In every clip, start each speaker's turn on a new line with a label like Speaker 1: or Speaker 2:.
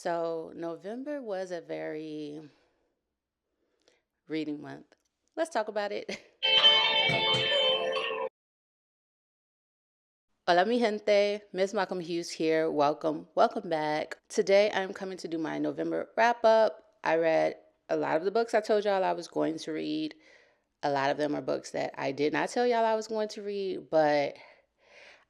Speaker 1: So November was a very reading month. Let's talk about it. Hola mi gente, MsMalcolmHughes here. Welcome back. Today I'm coming to do my November wrap up. I read a lot of the books I told y'all I was going to read. A lot of them are books that I did not tell y'all I was going to read, but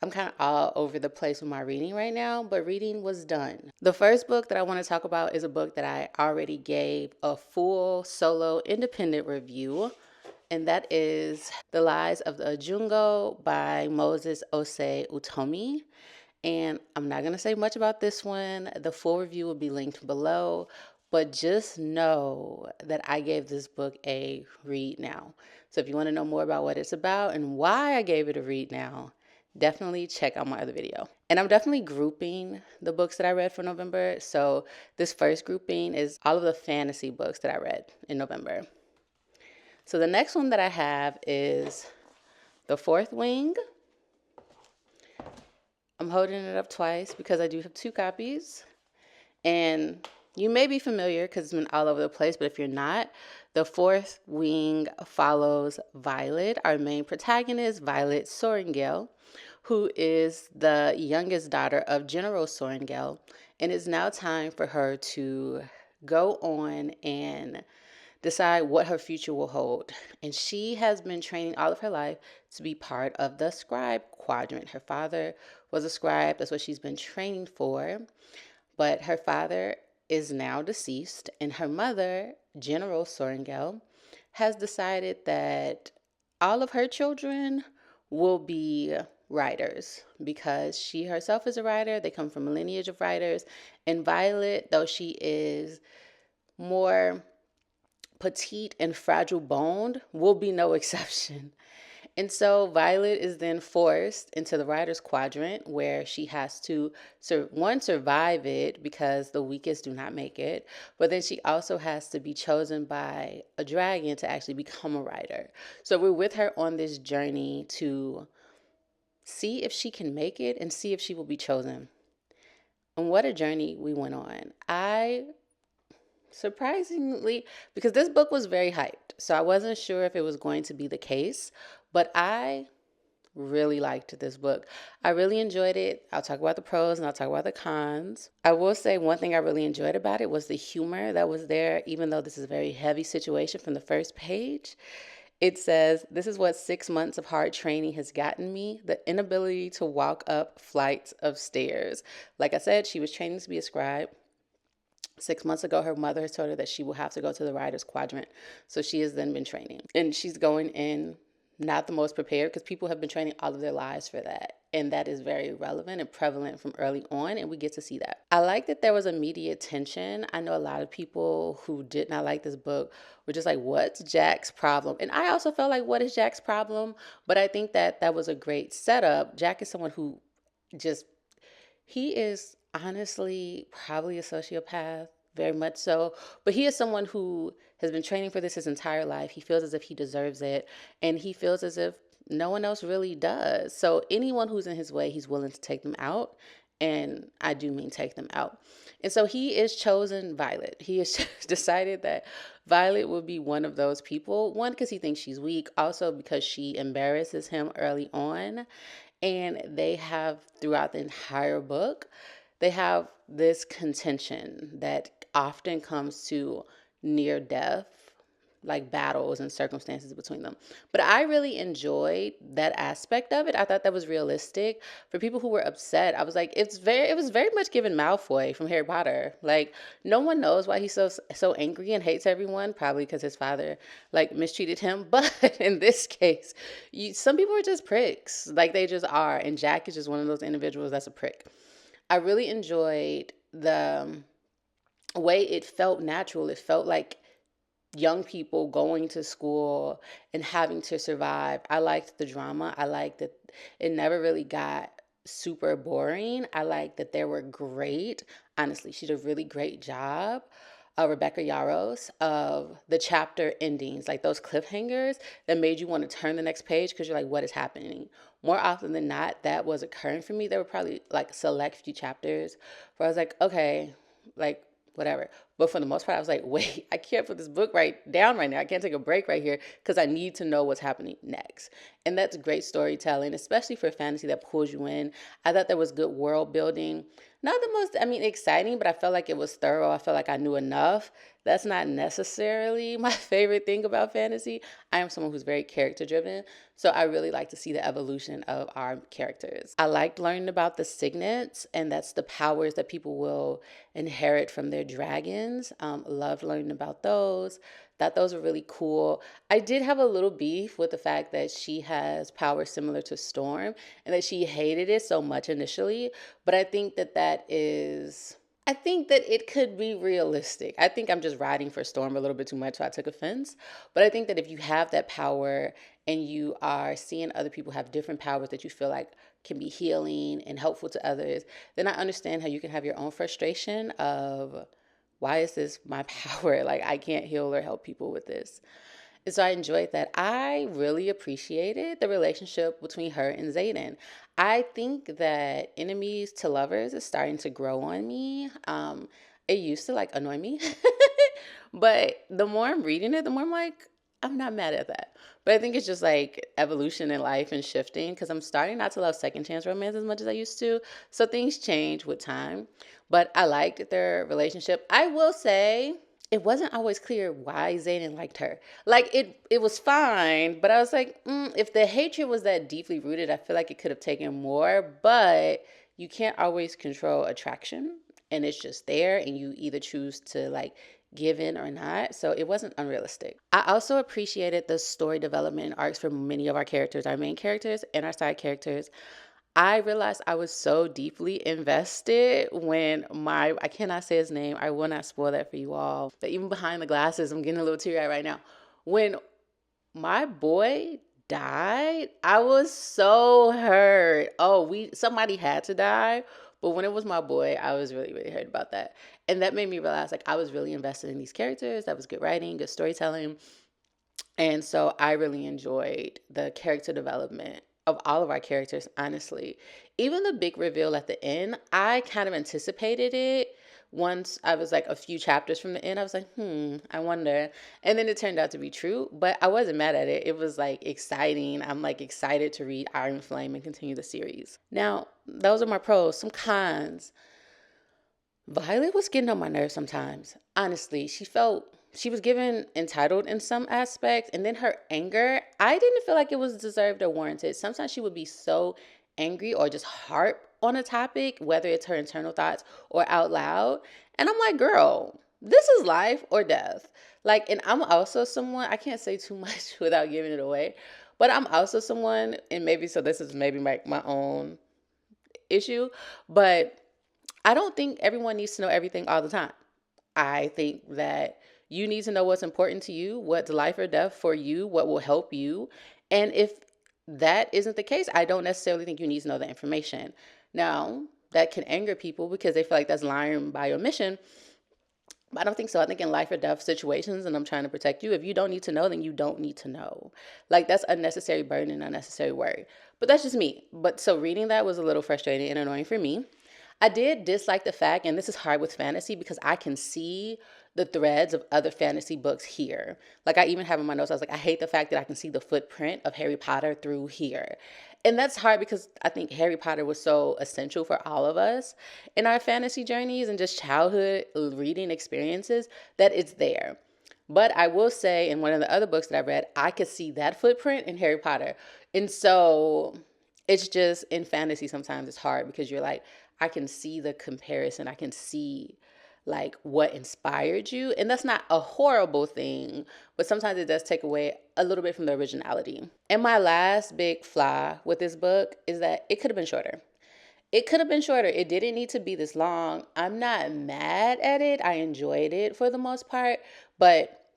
Speaker 1: I'm kind of all over the place with my reading right now, but reading was done. The first book that I want to talk about is a book that I already gave a full solo independent review, and that is The Lies of the Ajungo by Moses Osei Utomi. And I'm not going to say much about this one. The full review will be linked below, but just know that I gave this book a read now. So if you want to know more about what it's about and why I gave it a read now, definitely check out my other video. And I'm definitely grouping the books that I read for November. So this first grouping is all of the fantasy books that I read in November. So the next one that I have is The Fourth Wing. I'm holding it up twice because I do have two copies. And you may be familiar because it's been all over the place, but if you're not, The Fourth Wing follows Violet, our main protagonist, Violet Sorrengail, who is the youngest daughter of General Sorrengail, and it's now time for her to go on and decide what her future will hold. And she has been training all of her life to be part of the scribe quadrant. Her father was a scribe, that's what she's been training for. But her father is now deceased, and her mother, General Sorrengail, has decided that all of her children will be writers because she herself is a writer. They come from a lineage of writers. And Violet, though she is more petite and fragile boned, will be no exception. And so Violet is then forced into the writer's quadrant where she has to, survive it because the weakest do not make it. But then she also has to be chosen by a dragon to actually become a writer. So we're with her on this journey to see if she can make it and see if she will be chosen. And what a journey we went on. I surprisingly, because this book was very hyped, so I wasn't sure if it was going to be the case, but I really liked this book. I really enjoyed it. I'll talk about the pros and I'll talk about the cons. I will say one thing I really enjoyed about it was the humor that was there, even though this is a very heavy situation from the first page. It says, "This is what 6 months of hard training has gotten me, the inability to walk up flights of stairs." Like I said, she was training to be a scribe. 6 months ago, her mother has told her that she will have to go to the writer's quadrant. So she has then been training. And she's going in not the most prepared because people have been training all of their lives for that. And that is very relevant and prevalent from early on. And we get to see that. I like that there was immediate tension. I know a lot of people who did not like this book were just like, what's Jack's problem? And I also felt like, what is Jack's problem? But I think that that was a great setup. Jack is someone who he is honestly probably a sociopath, very much so. But he is someone who has been training for this his entire life. He feels as if he deserves it, and he feels as if no one else really does. So anyone who's in his way, he's willing to take them out. And I do mean take them out. And so he is chosen Violet. He has decided that Violet will be one of those people. One, because he thinks she's weak. Also, because she embarrasses him early on. And they have, throughout the entire book, they have this contention that often comes to near death, like battles and circumstances between them. But I really enjoyed that aspect of it. I thought that was realistic. For people who were upset, I was like, it was very much given Malfoy from Harry Potter. Like, no one knows why he's so angry and hates everyone, probably because his father like mistreated him. But in this case, some people are just pricks. Like, they just are. And Jack is just one of those individuals that's a prick. I really enjoyed the way it felt natural. It felt like young people going to school and having to survive. I liked the drama. I liked that it never really got super boring. I liked that there were honestly, she did a really great job, Rebecca Yarros, of the chapter endings, like those cliffhangers that made you want to turn the next page because you're like, what is happening? More often than not, that was occurring for me. There were probably like select few chapters where I was like, okay, like whatever. But for the most part, I was like, wait, I can't put this book down right now. I can't take a break right here because I need to know what's happening next. And that's great storytelling, especially for fantasy that pulls you in. I thought there was good world building. Not the most, exciting, but I felt like it was thorough. I felt like I knew enough. That's not necessarily my favorite thing about fantasy. I am someone who's very character driven. So I really like to see the evolution of our characters. I liked learning about the signets, and that's the powers that people will inherit from their dragons. Loved learning about those. Thought those were really cool. I did have a little beef with the fact that she has powers similar to Storm and that she hated it so much initially. But I think I think that it could be realistic. I think I'm just riding for Storm a little bit too much, so I took offense. But I think that if you have that power and you are seeing other people have different powers that you feel like can be healing and helpful to others, then I understand how you can have your own frustration of, why is this my power? Like, I can't heal or help people with this. And so I enjoyed that. I really appreciated the relationship between her and Zayden. I think that enemies to lovers is starting to grow on me. It used to like annoy me, but the more I'm reading it, the more I'm like, I'm not mad at that. But I think it's just like evolution in life and shifting, because I'm starting not to love second chance romance as much as I used to. So things change with time. But I liked their relationship. I will say it wasn't always clear why Zayden liked her. Like it was fine, but I was like, if the hatred was that deeply rooted, I feel like it could have taken more. But you can't always control attraction, and it's just there, and you either choose to like give in or not. So it wasn't unrealistic. I also appreciated the story development arcs for many of our characters, our main characters and our side characters. I realized I was so deeply invested when I cannot say his name. I will not spoil that for you all. But even behind the glasses, I'm getting a little teary-eyed right now. When my boy died, I was so hurt. Somebody had to die. But when it was my boy, I was really, really hurt about that. And that made me realize like I was really invested in these characters. That was good writing, good storytelling. And so I really enjoyed the character development of all of our characters, honestly. Even the big reveal at the end, I kind of anticipated it. Once I was like a few chapters from the end, I was like, I wonder. And then it turned out to be true, but I wasn't mad at it. It was like exciting. I'm like excited to read Iron Flame and continue the series. Now, those are my pros. Some cons. Violet was getting on my nerves sometimes. Honestly, she was given entitled in some aspects, and then her anger, I didn't feel like it was deserved or warranted. Sometimes she would be so angry or just harp on a topic, whether it's her internal thoughts or out loud. And I'm like, girl, this is life or death. Like, and I'm also someone, I can't say too much without giving it away, but I'm also someone, and maybe so this is maybe my own issue, but I don't think everyone needs to know everything all the time. I think that you need to know what's important to you, what's life or death for you, what will help you. And if that isn't the case, I don't necessarily think you need to know the information. Now, that can anger people because they feel like that's lying by omission. But I don't think so. I think in life or death situations, and I'm trying to protect you, if you don't need to know, then you don't need to know. Like, that's unnecessary burden and unnecessary worry. But that's just me. But so reading that was a little frustrating and annoying for me. I did dislike the fact, and this is hard with fantasy because I can see the threads of other fantasy books here. Like I even have in my notes, I was like, I hate the fact that I can see the footprint of Harry Potter through here. And that's hard because I think Harry Potter was so essential for all of us in our fantasy journeys and just childhood reading experiences that it's there. But I will say in one of the other books that I read, I could see that footprint in Harry Potter. And so it's just in fantasy sometimes it's hard because you're like, I can see the comparison. I can see like what inspired you. And that's not a horrible thing, but sometimes it does take away a little bit from the originality. And my last big flaw with this book is that it could have been shorter. It could have been shorter. It didn't need to be this long. I'm not mad at it. I enjoyed it for the most part, but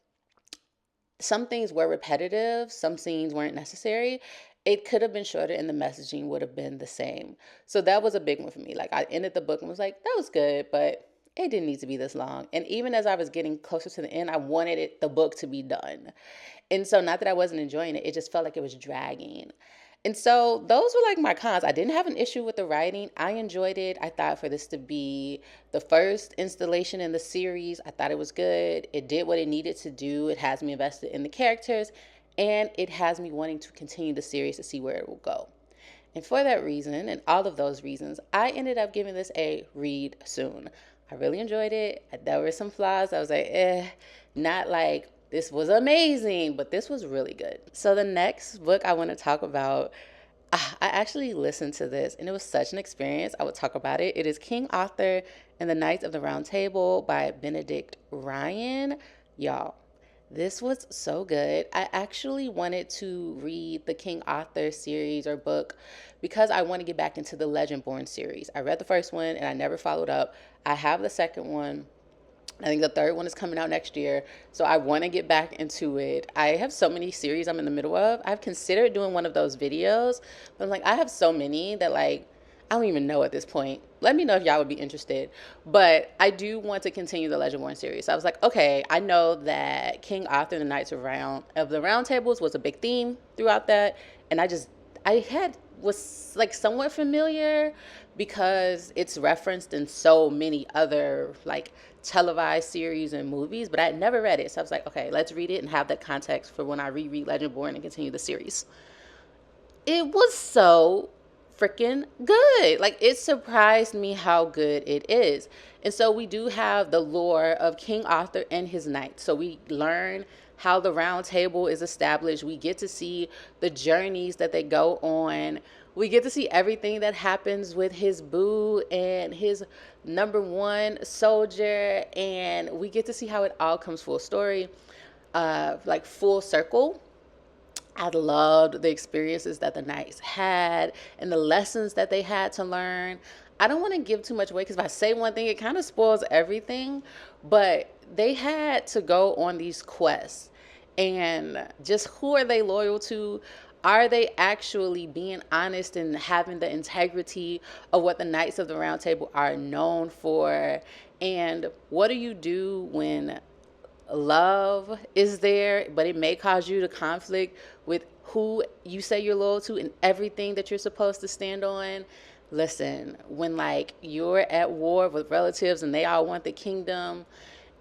Speaker 1: some things were repetitive. Some scenes weren't necessary. It could have been shorter and the messaging would have been the same. So that was a big one for me. Like I ended the book and was like, that was good, but it didn't need to be this long. And even as I was getting closer to the end, I wanted the book to be done. And so not that I wasn't enjoying it, it just felt like it was dragging. And so those were like my cons. I didn't have an issue with the writing. I enjoyed it. I thought for this to be the first installation in the series, I thought it was good. It did what it needed to do. It has me invested in the characters, and it has me wanting to continue the series to see where it will go. And for that reason, and all of those reasons, I ended up giving this a read soon. I really enjoyed it. There were some flaws. I was like, not like this was amazing, but this was really good. So the next book I want to talk about, I actually listened to this and it was such an experience. I would talk about it. It is King Arthur and the Knights of the Round Table by Benedict Ryan. Y'all, this was so good. I actually wanted to read the King Arthur series or book because I want to get back into the Legendborn series. I read the first one and I never followed up. I have the second one. I think the third one is coming out next year. So I want to get back into it. I have so many series I'm in the middle of. I've considered doing one of those videos, but I'm like, I have so many that like, I don't even know at this point. Let me know if y'all would be interested. But I do want to continue the Legendborn series. So I was like, okay, I know that King Arthur and the Knights of the Round Tables was a big theme throughout that. And was like somewhat familiar because it's referenced in so many other like televised series and movies, but I had never read it. So I was like, okay, let's read it and have that context for when I reread Legendborn and continue the series. It was so freaking good. Like, it surprised me how good it is. And so we do have the lore of King Arthur and his knights. So we learn how the round table is established. We get to see the journeys that they go on. We get to see everything that happens with his boo and his number one soldier. And we get to see how it all comes full story, like full circle. I loved the experiences that the knights had and the lessons that they had to learn. I don't want to give too much away because if I say one thing, it kind of spoils everything. But they had to go on these quests. And just who are they loyal to? Are they actually being honest and having the integrity of what the Knights of the Round Table are known for? And what do you do when love is there, but it may cause you to conflict with who you say you're loyal to and everything that you're supposed to stand on? Listen, when like you're at war with relatives and they all want the kingdom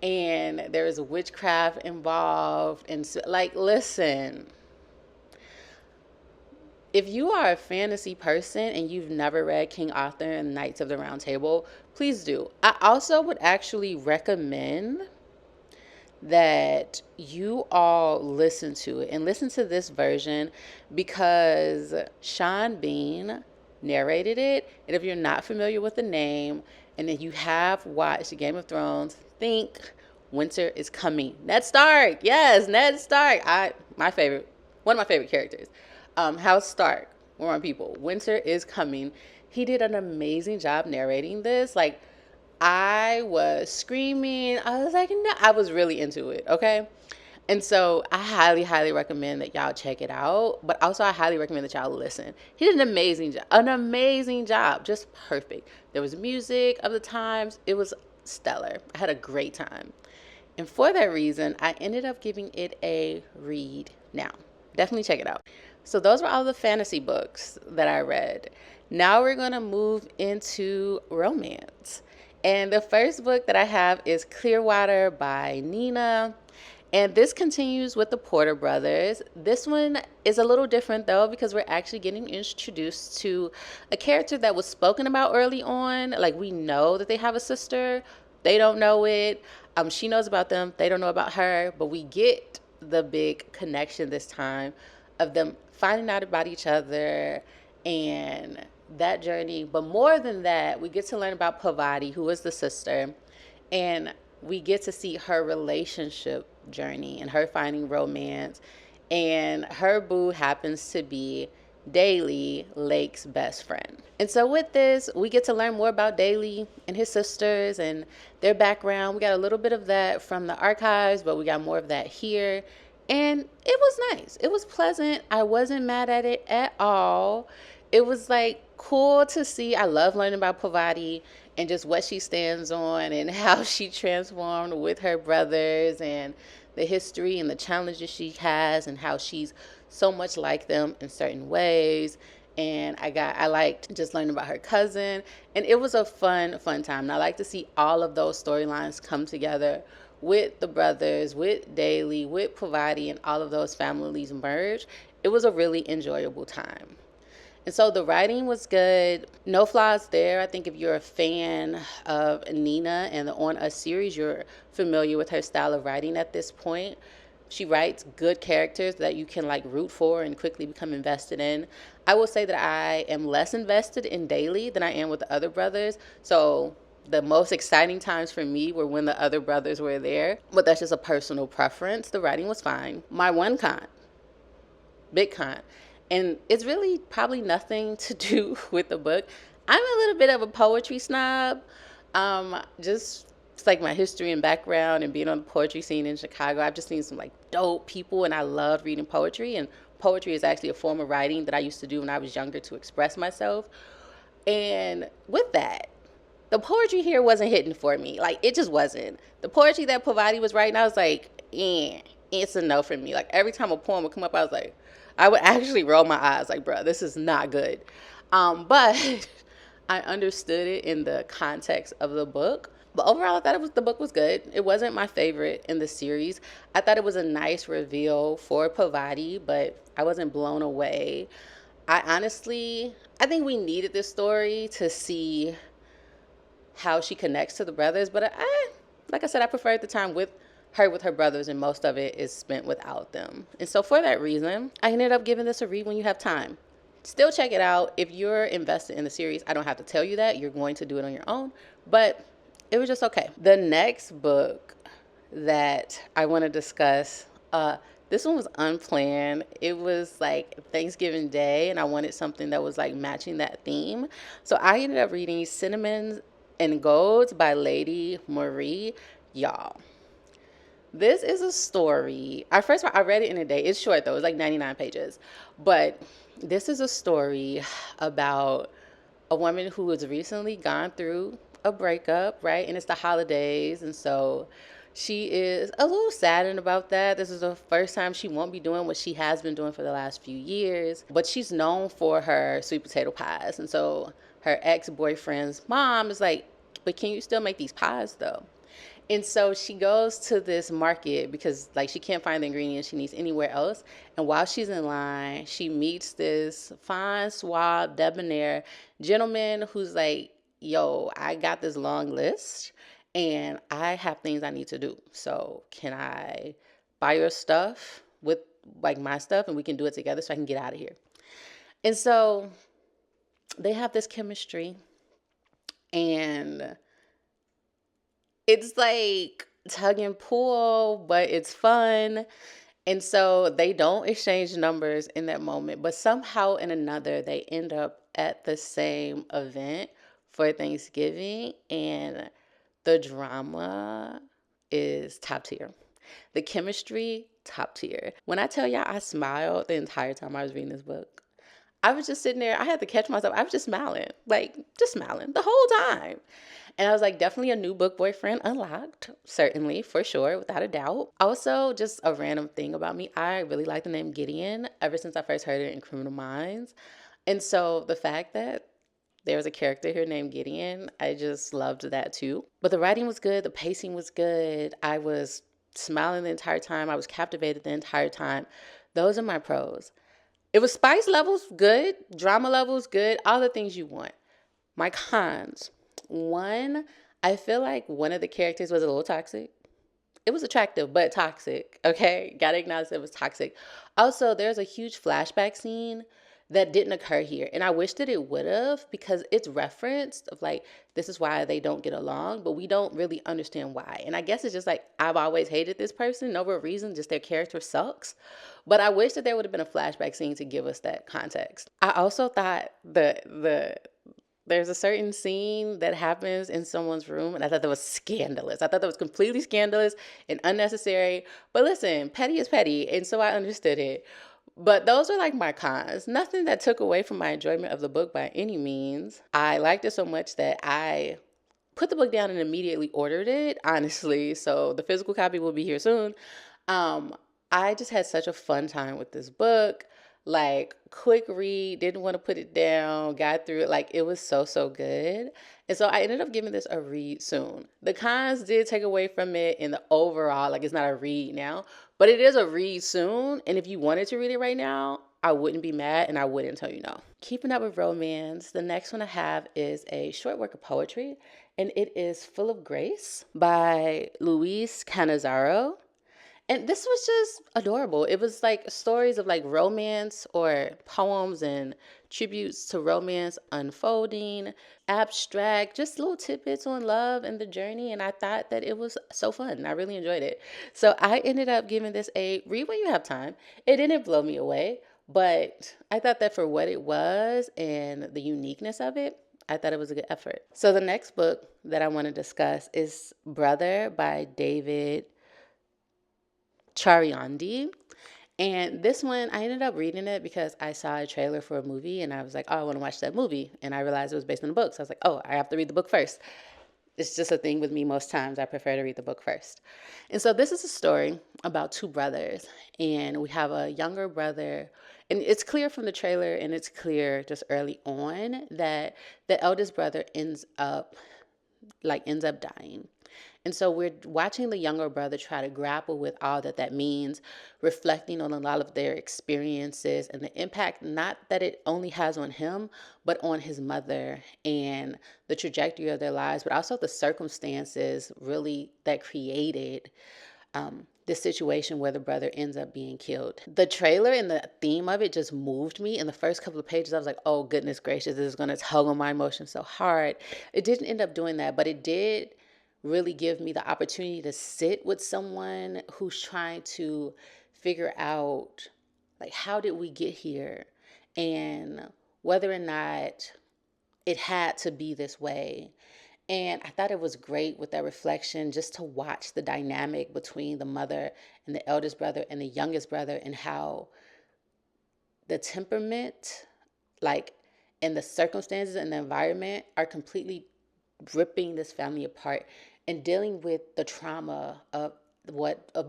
Speaker 1: and there is witchcraft involved and so, like, listen, if you are a fantasy person and you've never read King Arthur and Knights of the Round Table, please do. I also would actually recommend that you all listen to it and listen to this version because Sean Bean narrated it. And if you're not familiar with the name and then you have watched Game of Thrones, think Winter is Coming. Ned Stark. Yes, Ned Stark. One of my favorite characters. House Stark. We're on people. Winter is Coming. He did an amazing job narrating this. Like, I was screaming. I was like, no, I was really into it. Okay. And so I highly, highly recommend that y'all check it out. But also I highly recommend that y'all listen. He did an amazing job. Just perfect. There was music of the times. It was stellar. I had a great time. And for that reason, I ended up giving it a read now. Definitely check it out. So those were all the fantasy books that I read. Now we're going to move into romance. And the first book that I have is Clearwater by Nina. And this continues with the Porter brothers. This one is a little different though because we're actually getting introduced to a character that was spoken about early on. Like, we know that they have a sister. They don't know it. She knows about them. They don't know about her. But we get the big connection this time of them finding out about each other and that journey. But more than that, we get to learn about Pavati, who is the sister, and we get to see her relationship journey and her finding romance. And her boo happens to be Daly, Lake's best friend. And so with this, we get to learn more about Daly and his sisters and their background. We got a little bit of that from the archives, but we got more of that here. And it was nice. It was pleasant. I wasn't mad at it at all. It was like cool to see. I love learning about Pavati and just what she stands on and how she transformed with her brothers and the history and the challenges she has and how she's so much like them in certain ways. And I liked just learning about her cousin, and it was a fun time. And I like to see all of those storylines come together with the brothers, with Daly, with Pavati, and all of those families merge. It was a really enjoyable time. And so the writing was good. No flaws there. I think if you're a fan of Nina and the On Us series, you're familiar with her style of writing at this point. She writes good characters that you can like root for and quickly become invested in. I will say that I am less invested in Daly than I am with the other brothers. So the most exciting times for me were when the other brothers were there. But that's just a personal preference. The writing was fine. My one con, big con, and it's really probably nothing to do with the book. I'm a little bit of a poetry snob. Just it's like my history and background and being on the poetry scene in Chicago. I've just seen some like dope people, and I love reading poetry. And poetry is actually a form of writing that I used to do when I was younger to express myself. And with that, the poetry here wasn't hitting for me. Like, it just wasn't. The poetry that Pavati was writing, I was like, it's a no for me. Like, every time a poem would come up, I was like, I would actually roll my eyes like, bro, this is not good. But I understood it in the context of the book. But overall, I thought the book was good. It wasn't my favorite in the series. I thought it was a nice reveal for Pavati, but I wasn't blown away. I think we needed this story to see how she connects to the brothers. But like I said, I preferred the time with her brothers, and most of it is spent without them. And so for that reason, I ended up giving this a read when you have time. Still check it out. If you're invested in the series, I don't have to tell you that. You're going to do it on your own. But it was just okay. The next book that I want to discuss, this one was unplanned. It was like Thanksgiving Day, and I wanted something that was like matching that theme. So I ended up reading Sinnamon and Golds by Lady Marie. Y'all, this is a story. I read it in a day. It's short though. It's like 99 pages. But this is a story about a woman who has recently gone through a breakup, right? And it's the holidays. And so she is a little saddened about that. This is the first time she won't be doing what she has been doing for the last few years. But she's known for her sweet potato pies. And so her ex-boyfriend's mom is like, but can you still make these pies though? And so she goes to this market because like she can't find the ingredients she needs anywhere else. And while she's in line, she meets this fine, suave, debonair gentleman who's like, yo, I got this long list and I have things I need to do. So can I buy your stuff with like my stuff and we can do it together so I can get out of here? And so they have this chemistry, and it's like tug and pull, but it's fun. And so they don't exchange numbers in that moment, but somehow in another, they end up at the same event for Thanksgiving, and the drama is top tier. The chemistry, top tier. When I tell y'all I smiled the entire time I was reading this book, I was just sitting there. I had to catch myself. I was just smiling, the whole time. And I was like, definitely a new book boyfriend unlocked. Certainly, for sure, without a doubt. Also, just a random thing about me. I really like the name Gideon ever since I first heard it in Criminal Minds. And so the fact that there was a character here named Gideon, I just loved that too. But the writing was good. The pacing was good. I was smiling the entire time. I was captivated the entire time. Those are my pros. It was spice levels good, drama levels good, all the things you want. My cons. One, I feel like one of the characters was a little toxic. It was attractive, but toxic, okay? Gotta acknowledge it was toxic. Also, there's a huge flashback scene that didn't occur here. And I wish that it would have, because it's referenced of like, this is why they don't get along, but we don't really understand why. And I guess it's just like, I've always hated this person, no real reason, just their character sucks. But I wish that there would have been a flashback scene to give us that context. I also thought there's a certain scene that happens in someone's room, and I thought that was scandalous. I thought that was completely scandalous and unnecessary. But listen, petty is petty, and so I understood it. But those are like my cons. Nothing that took away from my enjoyment of the book by any means. I liked it so much that I put the book down and immediately ordered it, honestly. So the physical copy will be here soon. Um, I just had such a fun time with this book. Like, quick read, didn't want to put it down, got through it. Like, it was so, so good. And so I ended up giving this a read soon. The cons did take away from it in the overall, like, it's not a read now, but it is a read soon. And if you wanted to read it right now, I wouldn't be mad and I wouldn't tell you no. Keeping up with romance, the next one I have is a short work of poetry, and it is Full of Grace by Luis Canizaro. And this was just adorable. It was like stories of like romance or poems and tributes to romance unfolding, abstract, just little tidbits on love and the journey. And I thought that it was so fun. I really enjoyed it. So I ended up giving this a read when you have time. It didn't blow me away, but I thought that for what it was and the uniqueness of it, I thought it was a good effort. So the next book that I want to discuss is Brother by David Chariandi. And this one, I ended up reading it because I saw a trailer for a movie and I was like, oh, I want to watch that movie. And I realized it was based on a book. So I was like, oh, I have to read the book first. It's just a thing with me most times. I prefer to read the book first. And so this is a story about two brothers. And we have a younger brother. And it's clear from the trailer and it's clear just early on that the eldest brother ends up dying. And so we're watching the younger brother try to grapple with all that that means, reflecting on a lot of their experiences and the impact, not that it only has on him, but on his mother and the trajectory of their lives, but also the circumstances really that created this situation where the brother ends up being killed. The trailer and the theme of it just moved me. In the first couple of pages, I was like, oh, goodness gracious, this is going to tug on my emotions so hard. It didn't end up doing that, but it did really give me the opportunity to sit with someone who's trying to figure out, like, how did we get here? And whether or not it had to be this way. And I thought it was great with that reflection just to watch the dynamic between the mother and the eldest brother and the youngest brother and how the temperament, like, and the circumstances and the environment are completely ripping this family apart and dealing with the trauma of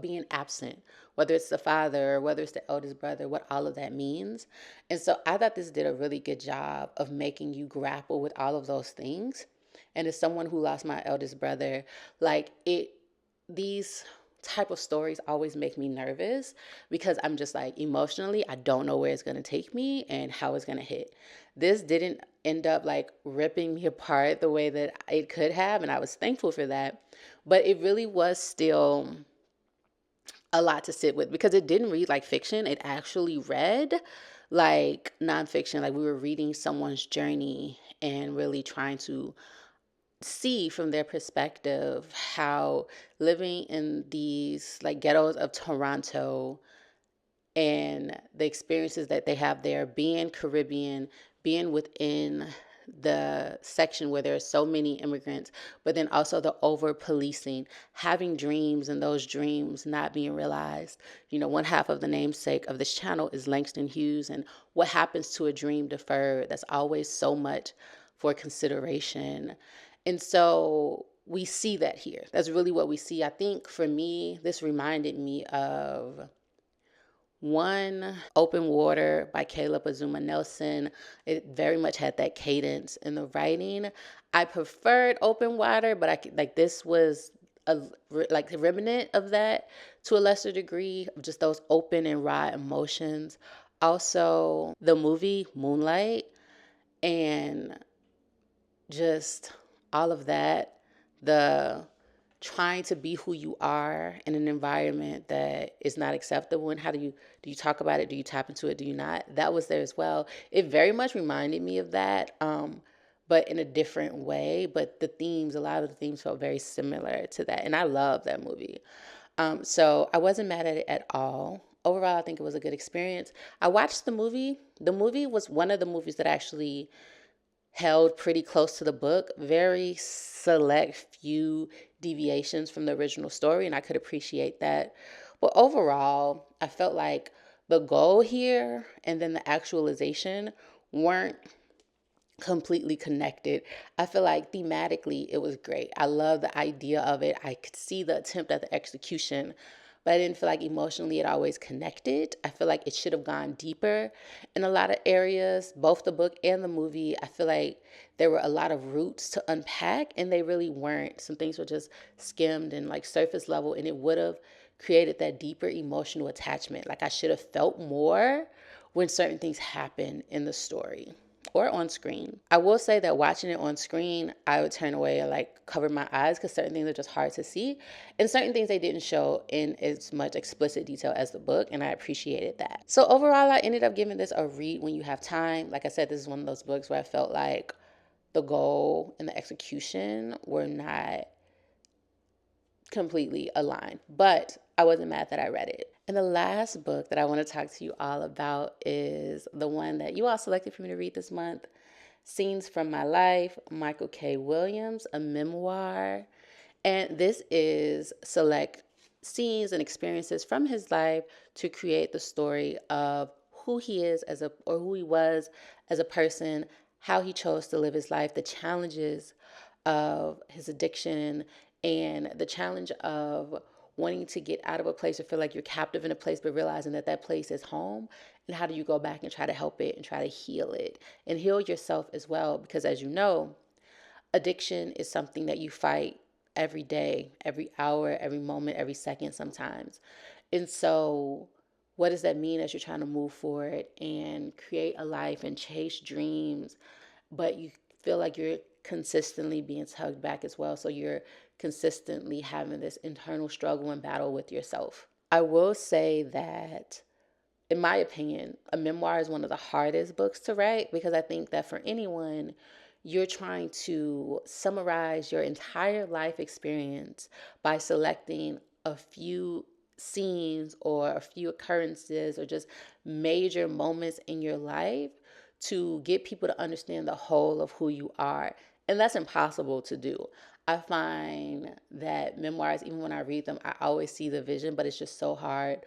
Speaker 1: being absent, whether it's the father or whether it's the eldest brother, what all of that means. And so I thought this did a really good job of making you grapple with all of those things. And as someone who lost my eldest brother, like, these type of stories always make me nervous because I'm just like, emotionally, I don't know where it's going to take me and how it's going to hit. This didn't end up like ripping me apart the way that it could have, and I was thankful for that. But it really was still a lot to sit with because it didn't read like fiction. It actually read like nonfiction. Like, we were reading someone's journey and really trying to see from their perspective how living in these like ghettos of Toronto and the experiences that they have there, being Caribbean, being within the section where there are so many immigrants, but then also the over policing, having dreams and those dreams not being realized. You know, one half of the namesake of this channel is Langston Hughes, and what happens to a dream deferred. That's always so much for consideration. And so we see that here. That's really what we see. I think for me, this reminded me of one, Open Water by Caleb Azuma Nelson. It very much had that cadence in the writing. I preferred Open Water, but this was a remnant of that to a lesser degree, of just those open and raw emotions. Also, the movie Moonlight, and just all of that, the trying to be who you are in an environment that is not acceptable, and how do you talk about it? Do you tap into it? Do you not? That was there as well. It very much reminded me of that, but in a different way. But a lot of the themes felt very similar to that, and I love that movie. So I wasn't mad at it at all. Overall, I think it was a good experience. I watched the movie. The movie was one of the movies that actually held pretty close to the book, very select few deviations from the original story, and I could appreciate that. But overall, I felt like the goal here and then the actualization weren't completely connected. I feel like thematically it was great. I love the idea of it. I could see the attempt at the execution, but I didn't feel like emotionally it always connected. I feel like it should have gone deeper in a lot of areas, both the book and the movie. I feel like there were a lot of roots to unpack, and they really weren't. Some things were just skimmed and like surface level, and it would have created that deeper emotional attachment. Like I should have felt more when certain things happen in the story or on screen. I will say that watching it on screen, I would turn away and like cover my eyes because certain things are just hard to see. And certain things they didn't show in as much explicit detail as the book, and I appreciated that. So overall, I ended up giving this a read when you have time. Like I said, this is one of those books where I felt like the goal and the execution were not completely aligned, but I wasn't mad that I read it. And the last book that I want to talk to you all about is the one that you all selected for me to read this month, Scenes from My Life, Michael K. Williams, a memoir. And this is select scenes and experiences from his life to create the story of who he is or who he was as a person, how he chose to live his life, the challenges of his addiction, and the challenge of wanting to get out of a place or feel like you're captive in a place, but realizing that that place is home. And how do you go back and try to help it and try to heal it and heal yourself as well? Because as you know, addiction is something that you fight every day, every hour, every moment, every second sometimes. And so what does that mean as you're trying to move forward and create a life and chase dreams, but you feel like you're consistently being tugged back as well? So you're consistently having this internal struggle and battle with yourself. I will say that, in my opinion, a memoir is one of the hardest books to write because I think that for anyone, you're trying to summarize your entire life experience by selecting a few scenes or a few occurrences or just major moments in your life to get people to understand the whole of who you are. And that's impossible to do. I find that memoirs, even when I read them, I always see the vision, but it's just so hard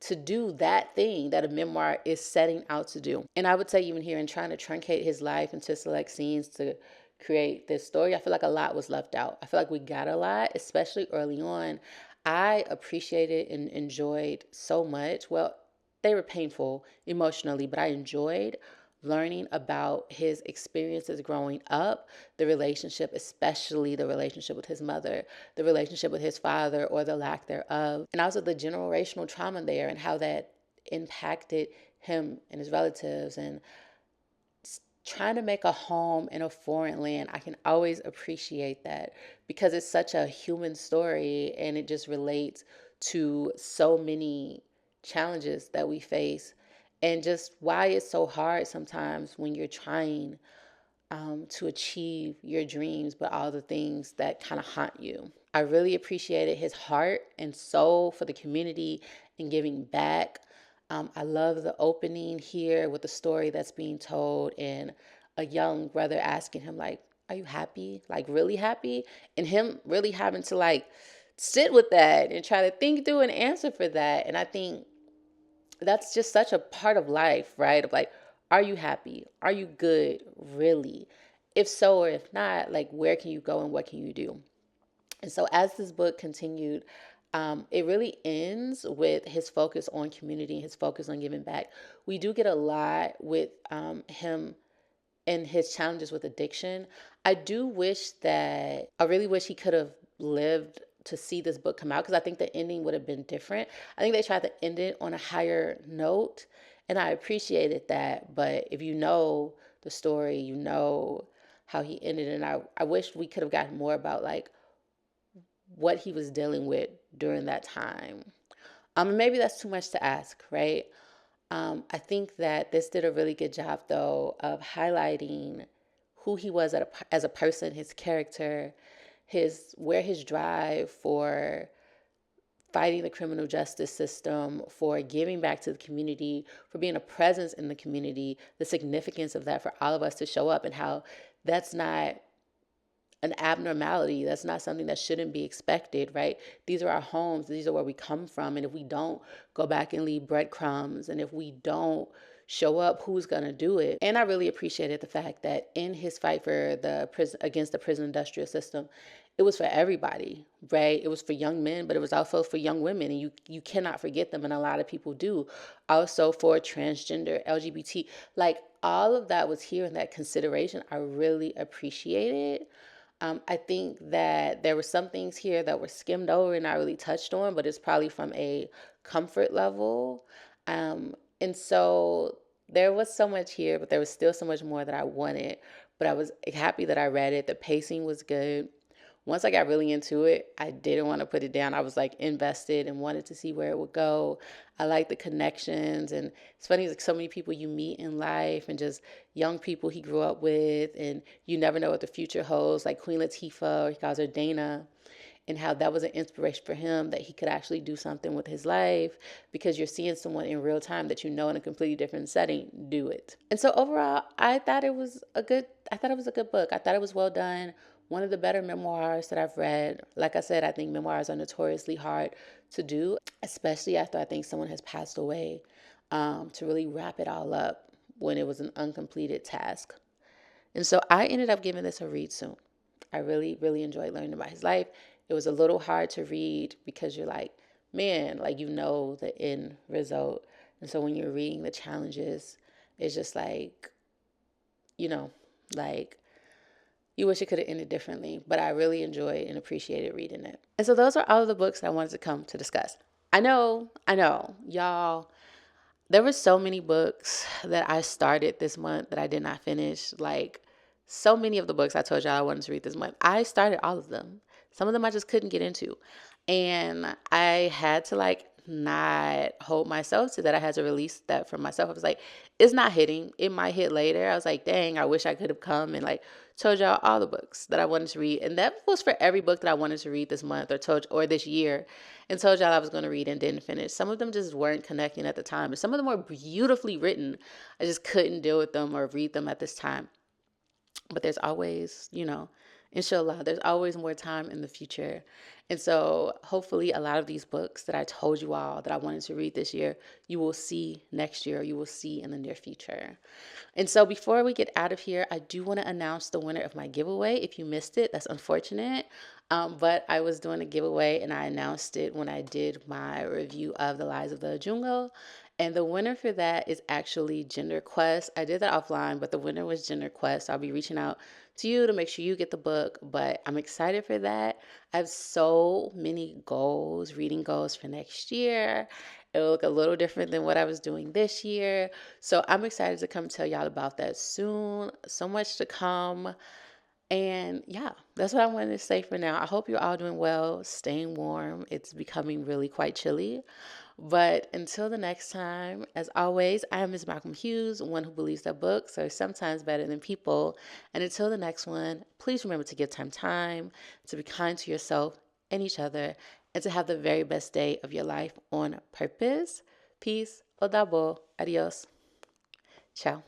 Speaker 1: to do that thing that a memoir is setting out to do. And I would say even here in trying to truncate his life into select scenes to create this story, I feel like a lot was left out. I feel like we got a lot, especially early on. I appreciated and enjoyed so much. Well, they were painful emotionally, but I enjoyed learning about his experiences growing up, the relationship, especially the relationship with his mother, the relationship with his father or the lack thereof, and also the generational trauma there and how that impacted him and his relatives, and trying to make a home in a foreign land. I can always appreciate that because it's such a human story and it just relates to so many challenges that we face and just why it's so hard sometimes when you're trying to achieve your dreams, but all the things that kind of haunt you. I really appreciated his heart and soul for the community and giving back. I love the opening here with the story that's being told and a young brother asking him like, are you happy? Like really happy? And him really having to like sit with that and try to think through an answer for that. And I think that's just such a part of life, right? Of like, are you happy? Are you good? Really? If so, or if not, like, where can you go and what can you do? And so as this book continued, it really ends with his focus on community, his focus on giving back. We do get a lot with him and his challenges with addiction. I really wish he could have lived to see this book come out because I think the ending would have been different. I think they tried to end it on a higher note, and I appreciated that. But if you know the story, you know how he ended, and I wish we could have gotten more about like what he was dealing with during that time. Maybe that's too much to ask, right? I think that this did a really good job, though, of highlighting who he was as a person, his character, where his drive for fighting the criminal justice system, for giving back to the community, for being a presence in the community, the significance of that for all of us to show up, and how that's not an abnormality. That's not something that shouldn't be expected, right? These are our homes. These are where we come from. And if we don't go back and leave breadcrumbs, and if we don't show up, who's going to do it. And I really appreciated the fact that in his fight for the prison, against the prison industrial system, it was for everybody, right? It was for young men, but it was also for young women, and you cannot forget them, and a lot of people do. Also for transgender, LGBT, like all of that was here in that consideration. I really appreciated. I think that there were some things here that were skimmed over and not really touched on, but it's probably from a comfort level. And so there was so much here, but there was still so much more that I wanted. But I was happy that I read it. The pacing was good. Once I got really into it, I didn't want to put it down. I was like invested and wanted to see where it would go. I like the connections, and it's funny, like so many people you meet in life and just young people he grew up with, and you never know what the future holds. Like Queen Latifah, or he calls her Dana, and how that was an inspiration for him, that he could actually do something with his life because you're seeing someone in real time that you know in a completely different setting do it. And so overall, I thought it was a good book. I thought it was well done. One of the better memoirs that I've read. Like I said, I think memoirs are notoriously hard to do, especially after I think someone has passed away, to really wrap it all up when it was an uncompleted task. And so I ended up giving this a read soon. I really, really enjoyed learning about his life. It was a little hard to read because you're like, man, like you know the end result. And so when you're reading the challenges, it's just like, you know, like you wish it could have ended differently, but I really enjoyed and appreciated reading it. And so those are all of the books I wanted to come to discuss. I know, y'all, there were so many books that I started this month that I did not finish. Like so many of the books I told y'all I wanted to read this month, I started all of them. Some of them I just couldn't get into. And I had to like not hold myself to that. I had to release that from myself. I was like, it's not hitting. It might hit later. I was like, dang, I wish I could have come and like told y'all all the books that I wanted to read. And that was for every book that I wanted to read this month or this year, and told y'all I was going to read and didn't finish. Some of them just weren't connecting at the time. And some of them were beautifully written. I just couldn't deal with them or read them at this time. But there's always, inshallah, there's always more time in the future. And so hopefully a lot of these books that I told you all that I wanted to read this year, you will see next year, you will see in the near future. And so before we get out of here, I do want to announce the winner of my giveaway. If you missed it, that's unfortunate. But I was doing a giveaway and I announced it when I did my review of The Lies of the Ajungo. And the winner for that is actually Gender Quest. I did that offline, but the winner was Gender Quest. I'll be reaching out to you to make sure you get the book, but I'm excited for that. I have so many goals, reading goals for next year. It'll look a little different than what I was doing this year. So I'm excited to come tell y'all about that soon. So much to come. And yeah, that's what I wanted to say for now. I hope you're all doing well, staying warm. It's becoming really quite chilly. But until the next time, as always, I am MsMalcolmHughes, one who believes that books are sometimes better than people. And until the next one, please remember to give time, to be kind to yourself and each other, and to have the very best day of your life on purpose. Peace. Odabo. Adios. Ciao.